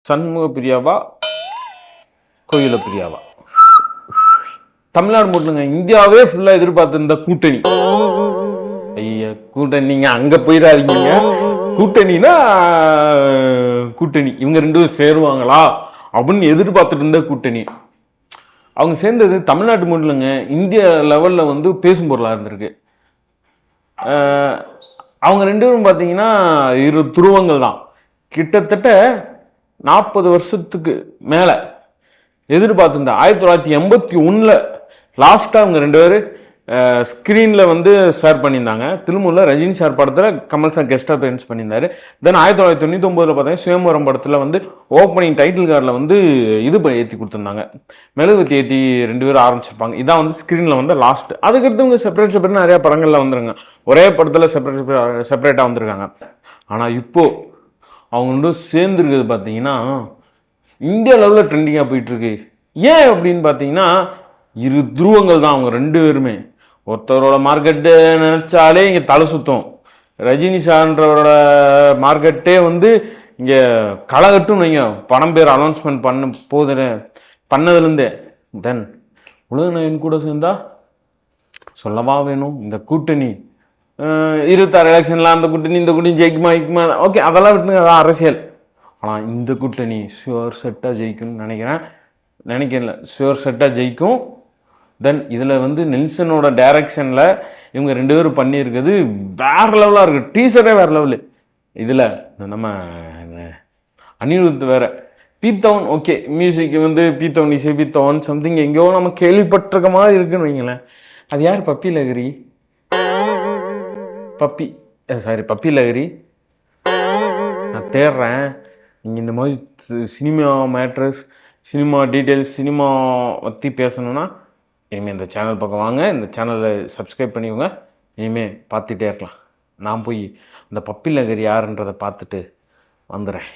சண்முக பிரியாவா கோயில பிரியாவா? தமிழ்நாடு மட்டும் இல்லைங்க, இந்தியாவே ஃபுல்லா எதிர்பார்த்திருந்த கூட்டணி. ஐயா கூட்டணி, நீங்க அங்க போயிடாதீங்க. கூட்டணினா கூட்டணி இவங்க ரெண்டு பேரும் சேருவாங்களா அப்படின்னு எதிர்பார்த்துட்டு இருந்த கூட்டணி. அவங்க சேர்ந்தது தமிழ்நாட்டு மட்டும் இல்லைங்க, இந்திய லெவல்ல வந்து பேசும் பொருளா இருந்திருக்கு. அவங்க ரெண்டு பேரும் பார்த்தீங்கன்னா இரு துருவங்கள் தான். கிட்டத்தட்ட 40 வருஷத்துக்கு மேலே எதிர்பார்த்துருந்தா 1981 லாஸ்ட்டாக அவங்க ரெண்டு பேரும் ஸ்க்ரீனில் வந்து ஷேர் பண்ணியிருந்தாங்க. திருமூரில் ரஜினி சார் படத்தில் கமல் சார் கெஸ்ட் அப்பியரன்ஸ் பண்ணியிருந்தாரு. தென் 1999 பார்த்தீங்கன்னா சுயம்பரம் படத்தில் வந்து ஓப்பனிங் டைட்டில் கார்டில் வந்து இது ஏற்றி கொடுத்துருந்தாங்க, மெழுகுவத்தி ஏற்றி ரெண்டு பேரும் ஆரம்பிச்சிருப்பாங்க. இதான் வந்து ஸ்க்ரீனில் வந்து லாஸ்ட். அதுக்கடுத்து இவங்க செப்பரேட் நிறையா படங்களில் வந்துருங்க, ஒரே படத்தில் செப்பரேட்டாக வந்திருக்காங்க. ஆனால் இப்போது அவங்க ரெண்டு சேர்ந்துருக்கிறது பார்த்தீங்கன்னா இந்தியா லெவலில் ட்ரெண்டிங்காக போயிட்டுருக்கு. ஏன் அப்படின்னு பார்த்தீங்கன்னா இரு துருவங்கள் தான் அவங்க ரெண்டு பேருமே. ஒருத்தரோட மார்க்கெட்டு நினச்சாலே இங்கே தலை சுத்தம். ரஜினி சார்ன்றவரோட மார்க்கெட்டே வந்து இங்கே களைகட்டும் வைங்க, படம் பேர் அனௌன்ஸ்மெண்ட் பண்ணதுலேருந்தே. தென் உலகநாயகன் கூட சேர்ந்தா சொல்லவா வேணும். இந்த கூட்டணி 26 எலெக்ஷனில் அந்த கூட்டணி இந்த கூட்டணி ஜெயிக்குமா ஓகே, அதெல்லாம் விட்டுங்க, அதான் அரசியல். ஆனால் இந்த கூட்டணி ஷுவர் செட்டாக ஜெயிக்கும்னு நினைக்கிறேன் ஷுவர் செட்டாக ஜெயிக்கும். தென் இதில் வந்து நெல்சனோட டைரக்ஷனில் இவங்க ரெண்டு பேரும் பண்ணியிருக்கிறது வேறு லெவலாக இருக்குது. டீசரே வேறு லெவலு. இதில் நம்ம அனிருத் வேறு பீத்தவன் ஓகே, மியூசிக் வந்து பீத்தவன் இசை பீத்தவன் சம்திங் எங்கேயோ நம்ம கேள்விப்பட்டிருக்க மாதிரி இருக்குன்னு வைங்களேன். அது யார்? பப்பி லகரி நான் தேடுறேன். நீங்கள் இந்த மாதிரி cinema mattress, cinema details, cinema பற்றி பேசணுன்னா இனிமேல் இந்த சேனல் பக்கம் வாங்க, இந்த சேனலை சப்ஸ்கிரைப் பண்ணிக்கோங்க. இனிமேல் பார்த்துட்டே இருக்கலாம். நான் போய் அந்த பப்பி லகரி யாருன்றதை பார்த்துட்டு வந்துடுறேன்.